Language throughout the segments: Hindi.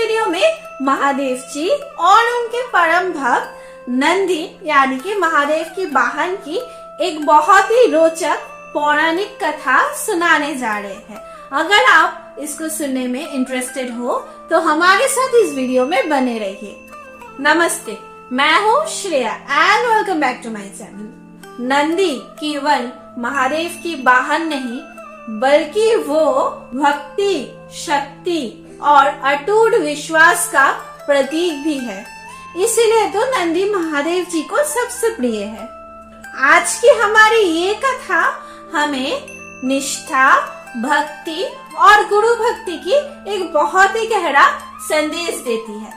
वीडियो में महादेव जी और उनके परम भक्त नंदी यानी कि महादेव की वाहन की एक बहुत ही रोचक पौराणिक कथा सुनाने जा रहे हैं। अगर आप इसको सुनने में इंटरेस्टेड हो तो हमारे साथ इस वीडियो में बने रहिए। नमस्ते, मैं हूँ Shreya and welcome back to my channel. Nandi केवल महादेव की वाहन नहीं बल्कि वो भक्ति, शक्ति और अटूट विश्वास का प्रतीक भी है। इसीलिए तो नंदी महादेव जी को सबसे प्रिय है। आज की हमारी ये कथा हमें निष्ठा, भक्ति और गुरु भक्ति की एक बहुत ही गहरा संदेश देती है।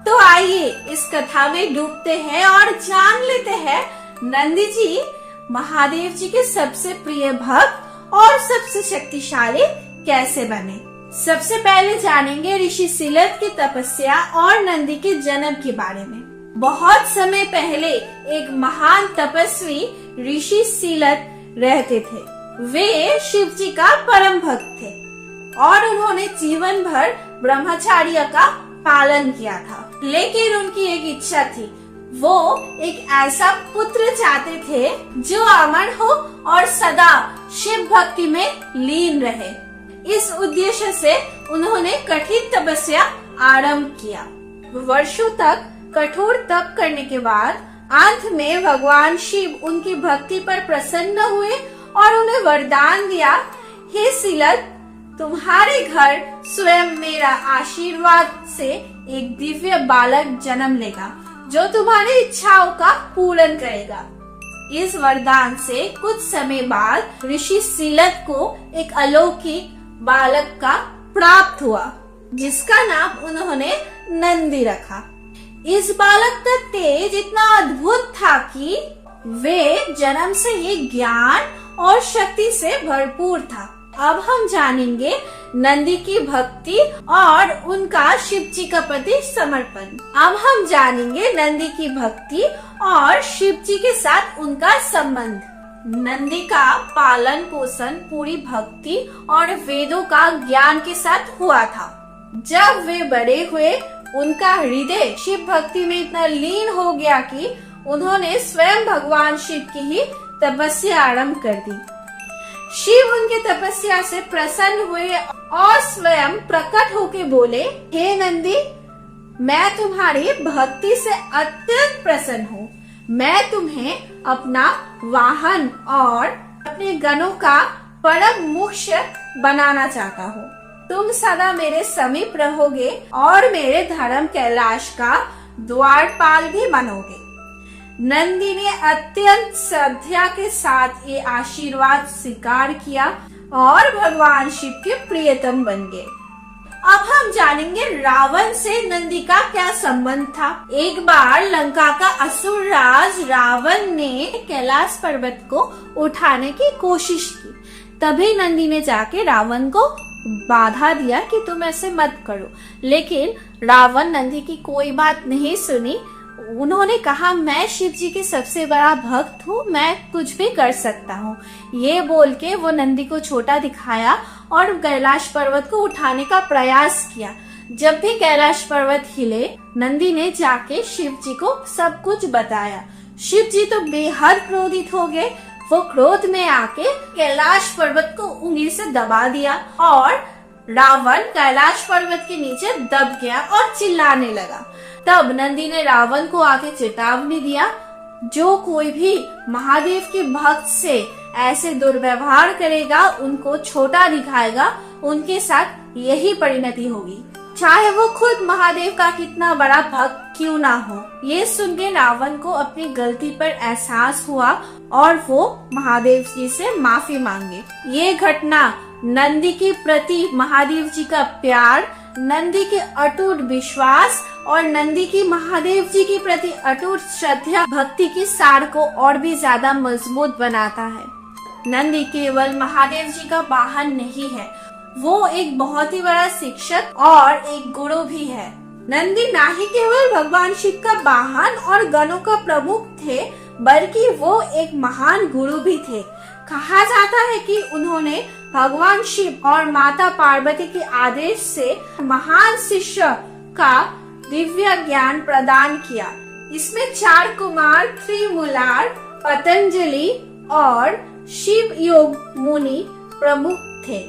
तो आइए इस कथा में डूबते हैं और जान लेते हैं नंदी जी महादेव जी के सबसे प्रिय भक्त और सबसे शक्तिशाली कैसे बने। सबसे पहले जानेंगे ऋषि सिलत की तपस्या और नंदी के जन्म के बारे में। बहुत समय पहले एक महान तपस्वी ऋषि सिलत रहते थे। वे शिव जी का परम भक्त थे और उन्होंने जीवन भर ब्रह्मचर्य का पालन किया था। लेकिन उनकी एक इच्छा थी, वो एक ऐसा पुत्र चाहते थे जो अमर हो और सदा शिव भक्ति में लीन रहे। इस उद्देश्य से उन्होंने कठिन तपस्या आरंभ किया। वर्षों तक कठोर तप करने के बाद अंत में भगवान शिव उनकी भक्ति पर प्रसन्न हुए और उन्हें वरदान दिया, हे सिलत, तुम्हारे घर स्वयं मेरा आशीर्वाद से एक दिव्य बालक जन्म लेगा जो तुम्हारी इच्छाओं का पूर्ण करेगा। इस वरदान से कुछ समय बाद ऋषि सिलत को एक अलौकिक बालक का प्राप्त हुआ जिसका नाम उन्होंने नंदी रखा। इस बालक का तेज इतना अद्भुत था कि वे जन्म से ये ज्ञान और शक्ति से भरपूर था। अब हम जानेंगे नंदी की भक्ति और उनका शिव जी का प्रति समर्पण। अब हम जानेंगे नंदी की भक्ति और शिव जी के साथ उनका संबंध। नंदी का पालन पोषण पूरी भक्ति और वेदों का ज्ञान के साथ हुआ था। जब वे बड़े हुए उनका हृदय शिव भक्ति में इतना लीन हो गया कि उन्होंने स्वयं भगवान शिव की ही तपस्या आरंभ कर दी। शिव उनके तपस्या से प्रसन्न हुए और स्वयं प्रकट होके बोले, हे नंदी, मैं तुम्हारी भक्ति से अत्यंत प्रसन्न हूँ। मैं तुम्हें अपना वाहन और अपने गणों का परम मुख्य बनाना चाहता हूँ। तुम सदा मेरे समीप रहोगे और मेरे धर्म कैलाश का द्वारपाल भी बनोगे। नंदी ने अत्यंत श्रद्धा के साथ ये आशीर्वाद स्वीकार किया और भगवान शिव के प्रियतम बन गए। अब हम जानेंगे रावण से नंदी का क्या संबंध था। एक बार लंका का असुर राज रावण ने कैलाश पर्वत को उठाने की कोशिश की। तभी नंदी ने जाके रावण को बाधा दिया कि तुम ऐसे मत करो। लेकिन रावण नंदी की कोई बात नहीं सुनी। उन्होंने कहा, मैं शिव जी की सबसे बड़ा भक्त हूँ, मैं कुछ भी कर सकता हूँ। ये बोल के वो नंदी को छोटा दिखाया और कैलाश पर्वत को उठाने का प्रयास किया। जब भी कैलाश पर्वत हिले, नंदी ने जाके शिव जी को सब कुछ बताया। शिव जी तो बेहद क्रोधित हो गए। वो क्रोध में आके कैलाश पर्वत को उंगली से दबा दिया और रावण कैलाश पर्वत के नीचे दब गया और चिल्लाने लगा। तब नंदी ने रावण को आके चेतावनी दिया, जो कोई भी महादेव के भक्त से ऐसे दुर्व्यवहार करेगा, उनको छोटा दिखाएगा, उनके साथ यही परिणति होगी, चाहे वो खुद महादेव का कितना बड़ा भक्त क्यों ना हो। ये सुन के रावण को अपनी गलती पर एहसास हुआ और वो महादेव जी से माफी मांगे। ये घटना नंदी के प्रति महादेव जी का प्यार, नंदी के अटूट विश्वास और नंदी की महादेव जी के प्रति अटूट श्रद्धा भक्ति की सार को और भी ज्यादा मजबूत बनाता है। नंदी केवल महादेव जी का वाहन नहीं है, वो एक बहुत ही बड़ा शिक्षक और एक गुरु भी है। नंदी ना ही केवल भगवान शिव का वाहन और गणों का प्रमुख थे, बल्कि वो एक महान गुरु भी थे। कहा जाता है कि उन्होंने भगवान शिव और माता पार्वती के आदेश से महान शिष्य का दिव्य ज्ञान प्रदान किया। इसमें 4 कुमार त्रिमूलार, पतंजलि और शिव योग मुनि प्रमुख थे।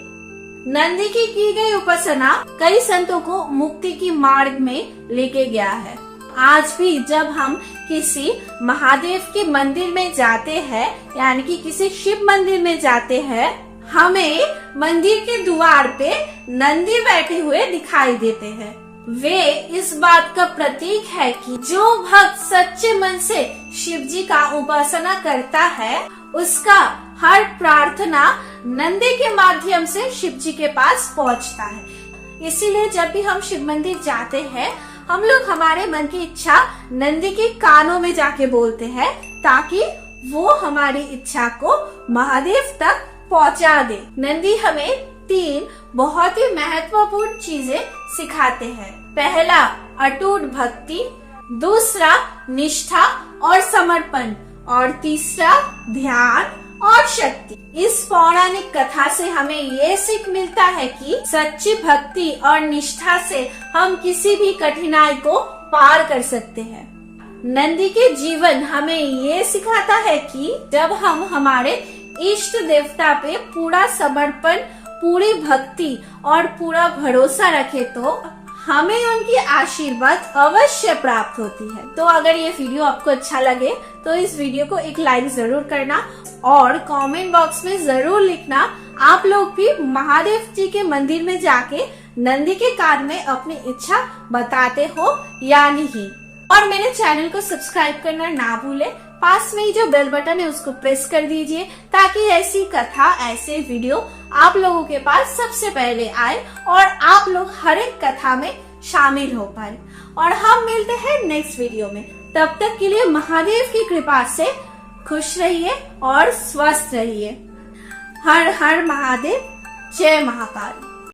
नंदी की गई उपासना कई संतों को मुक्ति की मार्ग में लेके गया है। आज भी जब हम किसी महादेव के मंदिर में जाते हैं, यानी कि किसी शिव मंदिर में जाते हैं, हमें मंदिर के द्वार पे नंदी बैठे हुए दिखाई देते हैं। वे इस बात का प्रतीक है कि जो भक्त सच्चे मन से शिव जी का उपासना करता है, उसका हर प्रार्थना नंदी के माध्यम से शिव जी के पास पहुंचता है। इसीलिए जब भी हम शिव मंदिर जाते हैं, हम लोग हमारे मन की इच्छा नंदी के कानों में जाके बोलते हैं, ताकि वो हमारी इच्छा को महादेव तक पहुंचा दे। नंदी हमें 3 बहुत ही महत्वपूर्ण चीजें सिखाते हैं। पहला, अटूट भक्ति, दूसरा निष्ठा और समर्पण, और तीसरा ध्यान और शक्ति। इस पौराणिक कथा से हमें ये सीख मिलता है कि सच्ची भक्ति और निष्ठा से हम किसी भी कठिनाई को पार कर सकते हैं। नंदी के जीवन हमें ये सिखाता है कि जब हम हमारे इष्ट देवता पे पूरा समर्पण, पूरी भक्ति और पूरा भरोसा रखे तो हमें उनकी आशीर्वाद अवश्य प्राप्त होती है। तो अगर ये वीडियो आपको अच्छा लगे तो इस वीडियो को एक लाइक जरूर करना और कमेंट बॉक्स में जरूर लिखना आप लोग भी महादेव जी के मंदिर में जाके नंदी के कान में अपनी इच्छा बताते हो या नहीं। और मेरे चैनल को सब्सक्राइब करना ना भूले। पास में ही जो बेल बटन है उसको प्रेस कर दीजिए, ताकि ऐसी कथा, ऐसे वीडियो आप लोगों के पास सबसे पहले आए और आप लोग हर एक कथा में शामिल हो पाए। और हम मिलते हैं नेक्स्ट वीडियो में। तब तक के लिए महादेव की कृपा से खुश रहिए और स्वस्थ रहिए। हर हर महादेव, जय महाकाल।